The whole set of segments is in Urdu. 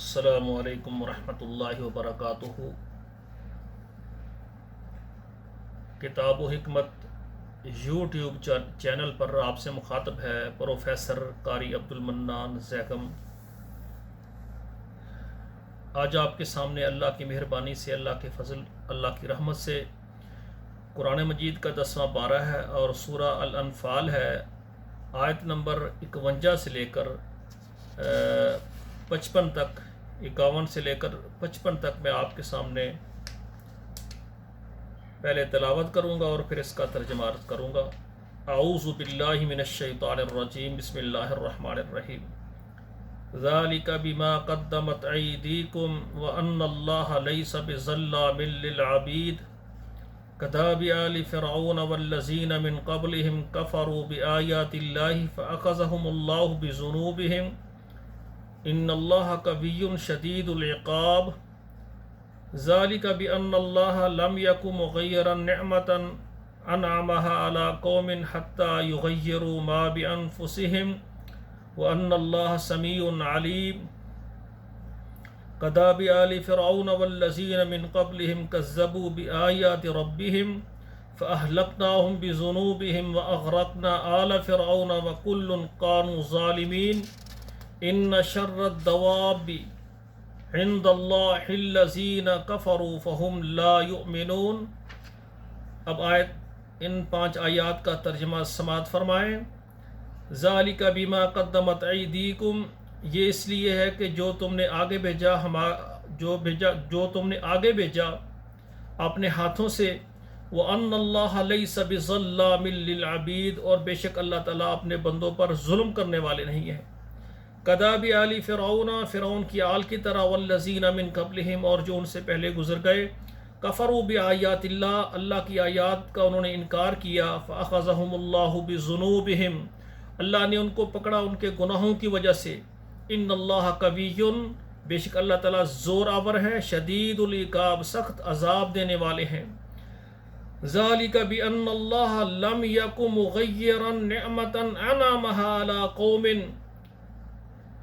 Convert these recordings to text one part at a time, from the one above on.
السلام علیکم ورحمۃ اللہ وبرکاتہ۔ کتاب و حکمت یوٹیوب چینل پر آپ سے مخاطب ہے پروفیسر قاری عبد المنان زیکم۔ آج آپ کے سامنے اللہ کی مہربانی سے، اللہ کے فضل، اللہ کی رحمت سے قرآن مجید کا 10واں پارہ ہے اور سورہ الانفال ہے۔ آیت نمبر 51 سے لے کر 55 تک، 51 سے لے کر 55 تک میں آپ کے سامنے پہلے تلاوت کروں گا اور پھر اس کا ترجمہ عرض کروں گا۔ اعوذ باللہ من الشیطان الرجیم، بسم اللہ الرحمن الرحیم۔ ذالک بما قدمت ایدیکم وان اللہ لیس بظلام للعبید کداب آل فرعون والذین من قبلہم کفروا بآیات اللہ فأخذہم اللہ بذنوبہم ان اللہ قوی شدید العقاب۔ ذالک بأن اللہ لم یک مغیرا نعمتا انعمها على قوم حتى یغیروا ما بانفسہم وان اللہ سمیع علیم۔ کداب آل فرعون والذین من قبلہم کذبوا بآیات ربہم فأہلکناہم بذنوبہم واغرقنا آل فرعون وکل کانوا ظالمین۔ ان شر الدواب عند اللہ الذین کفروا فہم لا یؤمنون۔ اب ان 5 آیات کا ترجمہ سماعت فرمائیں۔ ذالک بما قدمت ایدیکم، یہ اس لیے ہے کہ جو تم نے آگے بھیجا اپنے ہاتھوں سے، وَأَنَّ اللَّهَ لَيْسَ بِظَلَّامٍ لِّلْعَبِيدِ، اور بے شک اللہ تعالیٰ اپنے بندوں پر ظلم کرنے والے نہیں ہیں۔ کداب آل فرعون، فرعون کی آل کی طرح، والذین من قبلہم، اور جو ان سے پہلے گزر گئے، کفروا بآیات اللہ، اللہ کی آیات کا انہوں نے انکار کیا، فأخذہم اللہ بذنوبہم، اللہ نے ان کو پکڑا ان کے گناہوں کی وجہ سے۔ ان اللہ قوی، بے شک اللہ تعالیٰ زور آور ہے، شدید العقاب، سخت عذاب دینے والے ہیں۔ ذالک بأن اللہ لم یک مغیرا نعمتا انعمها على قوم،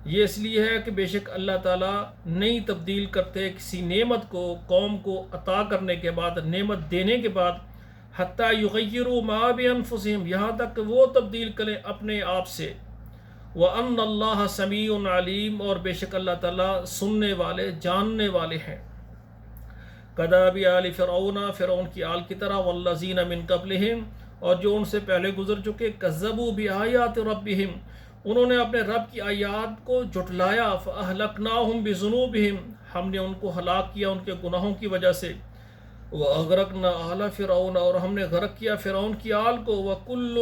یہ اس لیے ہے کہ بے شک اللہ تعالیٰ نہیں تبدیل کرتے کسی نعمت کو قوم کو عطا کرنے کے بعد، نعمت دینے کے بعد، حتیٰ یغیروا ما بانفسہم، یہاں تک کہ وہ تبدیل کریں اپنے آپ سے۔ وَأَنَّ اللَّهَ سَمِيعٌ عَلِيمٌ، اور بے شک اللہ تعالیٰ سننے والے، جاننے والے ہیں۔ کداب آل فرعون، فرعون کی آل کی طرح، والذین من قبلہم، اور جو ان سے پہلے گزر چکے، کذبوا بآیات ربہم، انہوں نے اپنے رب کی آیات کو جھٹلایا، فأہلکناہم بذنوبہم، ہم نے ان کو ہلاک کیا ان کے گناہوں کی وجہ سے۔ وَأَغْرَقْنَا آلَ فِرْعَوْنَ، اور ہم نے غرق کیا فرعون کی آل کو، وَكُلٌّ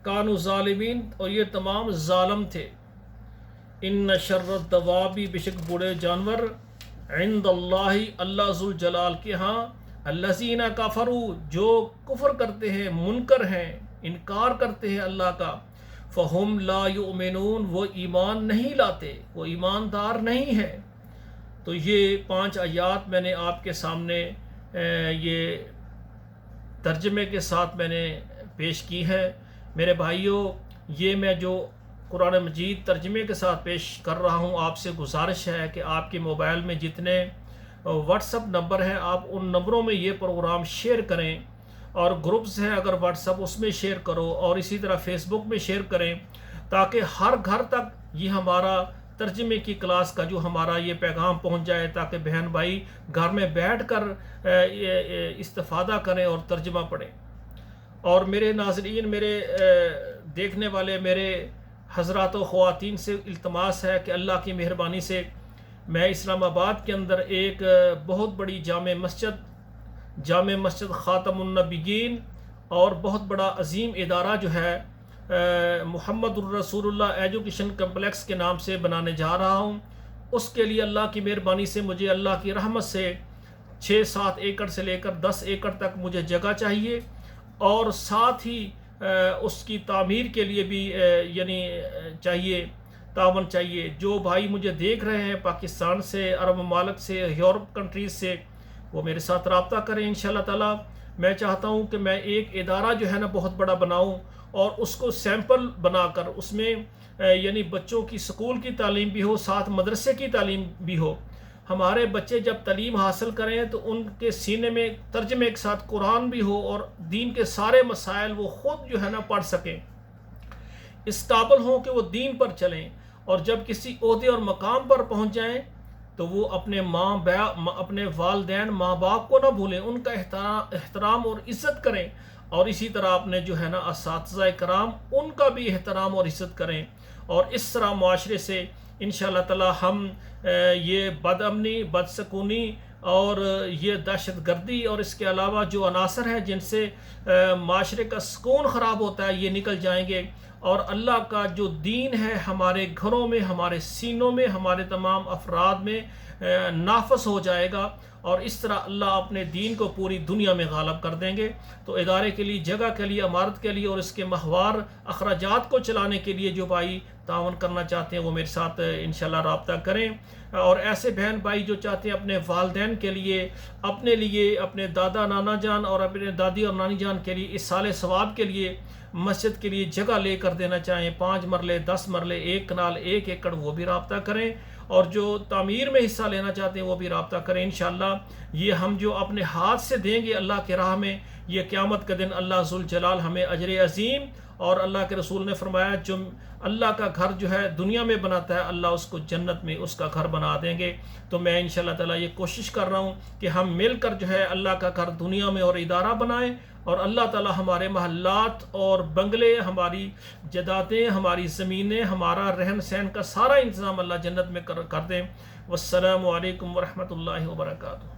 كَانُوا ظَالِمِينَ، اور یہ تمام ظالم تھے۔ ان شر الدواب، بے شک بڑے جانور، عند اللہ، اللہ ذوالجلال کے ہاں، الذین کفروا، جو کفر کرتے ہیں، منکر ہیں، انکار کرتے ہیں اللہ کا، فہم لا یؤمنون، وہ ایمان نہیں لاتے، وہ ایماندار نہیں ہے۔ تو یہ 5 آیات میں نے آپ کے سامنے یہ ترجمے کے ساتھ میں نے پیش کی ہے۔ میرے بھائیوں، یہ میں جو قرآن مجید ترجمے کے ساتھ پیش کر رہا ہوں، آپ سے گزارش ہے کہ آپ کے موبائل میں جتنے واٹس اپ نمبر ہیں، آپ ان نمبروں میں یہ پروگرام شیئر کریں، اور گروپس ہیں اگر واٹس اپ، اس میں شیئر کرو، اور اسی طرح فیس بک میں شیئر کریں، تاکہ ہر گھر تک یہ ہمارا ترجمے کی کلاس کا جو ہمارا یہ پیغام پہنچ جائے، تاکہ بہن بھائی گھر میں بیٹھ کر استفادہ کریں اور ترجمہ پڑھیں۔ اور میرے ناظرین، میرے دیکھنے والے میرے حضرات و خواتین سے التماس ہے کہ اللہ کی مہربانی سے میں اسلام آباد کے اندر ایک بہت بڑی جامع مسجد خاتم النبیین، اور بہت بڑا عظیم ادارہ جو ہے محمد الرسول اللہ ایجوکیشن کمپلیکس کے نام سے بنانے جا رہا ہوں۔ اس کے لیے اللہ کی مہربانی سے مجھے اللہ کی رحمت سے 6-7 ایکڑ سے لے کر 10 ایکڑ تک مجھے جگہ چاہیے، اور ساتھ ہی اس کی تعمیر کے لیے بھی یعنی چاہیے، تعاون چاہیے۔ جو بھائی مجھے دیکھ رہے ہیں پاکستان سے، عرب ممالک سے، یورپ کنٹریز سے، وہ میرے ساتھ رابطہ کریں انشاءاللہ تعالی۔ میں چاہتا ہوں کہ میں ایک ادارہ جو ہے نا بہت بڑا بناؤں، اور اس کو سیمپل بنا کر اس میں یعنی بچوں کی سکول کی تعلیم بھی ہو، ساتھ مدرسے کی تعلیم بھی ہو۔ ہمارے بچے جب تعلیم حاصل کریں تو ان کے سینے میں ترجمے کے ساتھ قرآن بھی ہو اور دین کے سارے مسائل وہ خود جو ہے نا پڑھ سکیں، اس قابل ہوں کہ وہ دین پر چلیں، اور جب کسی عہدے اور مقام پر پہنچ جائیں تو وہ اپنے والدین ماں باپ کو نہ بھولیں، ان کا احترام اور عزت کریں، اور اسی طرح اپنے جو ہے نا اساتذہ کرام ان کا بھی احترام اور عزت کریں، اور اس طرح معاشرے سے انشاءاللہ تعالی ہم یہ بد امنی، بد سکونی اور یہ دہشت گردی اور اس کے علاوہ جو عناصر ہیں جن سے معاشرے کا سکون خراب ہوتا ہے یہ نکل جائیں گے، اور اللہ کا جو دین ہے ہمارے گھروں میں، ہمارے سینوں میں، ہمارے تمام افراد میں نافذ ہو جائے گا، اور اس طرح اللہ اپنے دین کو پوری دنیا میں غالب کر دیں گے۔ تو ادارے کے لیے، جگہ کے لیے، عمارت کے لیے اور اس کے ماہوار اخراجات کو چلانے کے لیے جو بھائی تعاون کرنا چاہتے ہیں وہ میرے ساتھ انشاءاللہ رابطہ کریں، اور ایسے بہن بھائی جو چاہتے ہیں اپنے والدین کے لیے، اپنے لیے، اپنے دادا نانا جان اور اپنے دادی اور نانی جان کے لیے اصالِ ثواب کے لیے مسجد کے لیے جگہ لے کر دینا چاہیں، 5 مرلے، 10 مرلے، 1 کنال، 1 ایکڑ، وہ بھی رابطہ کریں، اور جو تعمیر میں حصہ لینا چاہتے ہیں وہ بھی رابطہ کریں انشاءاللہ۔ یہ ہم جو اپنے ہاتھ سے دیں گے اللہ کے راہ میں، یہ قیامت کے دن اللہ ذوالجلال ہمیں اجر عظیم، اور اللہ کے رسول نے فرمایا جو اللہ کا گھر جو ہے دنیا میں بناتا ہے اللہ اس کو جنت میں اس کا گھر بنا دیں گے۔ تو میں انشاءاللہ تعالی یہ کوشش کر رہا ہوں کہ ہم مل کر جو ہے اللہ کا گھر دنیا میں اور ادارہ بنائیں، اور اللہ تعالی ہمارے محلات اور بنگلے، ہماری جدادیں، ہماری زمینیں، ہمارا رہن سہن کا سارا انتظام اللہ جنت میں کر دیں۔ والسلام علیکم ورحمۃ اللہ وبرکاتہ۔